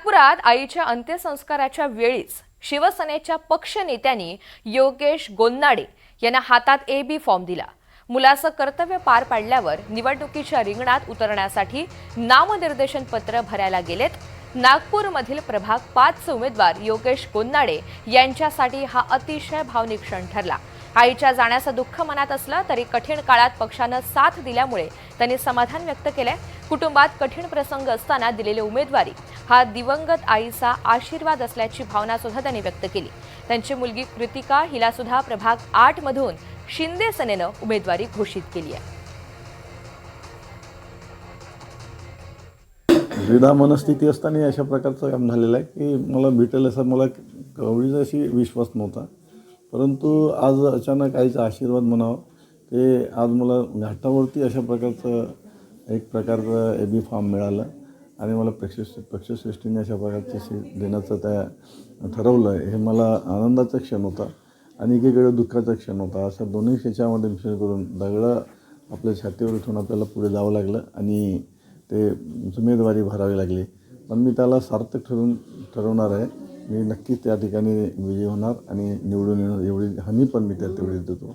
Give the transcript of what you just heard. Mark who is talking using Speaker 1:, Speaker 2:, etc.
Speaker 1: नागपुरात आईच्या अंत्यसंस्काराच्या वेळीच शिवसेनेच्या पक्षनेत्यांनी योगेश गोन्नाडे यांना हातात AB फॉर्म दिला। मुलाचं कर्तव्य पार पाडल्यावर निवडणुकीच्या रिंगणात उतरण्यासाठी नामनिर्देशन पत्र भरायला गेलेत। नागपूरमधील प्रभाग 5चे उमेदवार योगेश गोन्नाडे यांच्यासाठी हा अतिशय भावनिक क्षण ठरला। आईच्या जाण्याचं दुःख मनात असलं तरी कठीण काळात पक्षानं साथ दिल्यामुळे त्यांनी समाधान व्यक्त केले। कुटुंबात कठीण प्रसंग असताना दिलेली उमेदवारी हा दिवंगत आईचा आशीर्वाद असल्याची भावना सुद्धा त्यांनी व्यक्त केली। त्यांची मुलगी कृतिका हिला सुद्धा प्रभाग 8 मधून शिंदे सेनेनं उमेदवारी घोषित केली आहे।
Speaker 2: द्विधा मनस्थिती असताना अशा प्रकारचं काम झालेलं आहे की मला भेटेल असा मला कवळीच अशी विश्वास नव्हता, परंतु आज अचानक आईचा आशीर्वाद म्हणावा ते आज मला घाटावरती अशा प्रकारचं एक प्रकारचं AB फॉर्म मिळालं आणि मला पक्षश्रेष्ठीने अशा प्रकारची देण्याचं त्या ठरवलं। हे मला आनंदाचा क्षण होता आणि एकीकडे दुःखाचा क्षण होता। अशा दोन्ही ह्याच्यामध्ये विषय करून दगडं आपल्या छातीवर उठून आपल्याला पुढे जावं लागलं आणि ते उमेदवारी भरावी लागली, पण मी त्याला सार्थक ठरवणार आहे। मी नक्कीच त्या ठिकाणी विजयी होणार आणि निवडून येणार एवढी हमी पण मी त्या तेवढी देतो।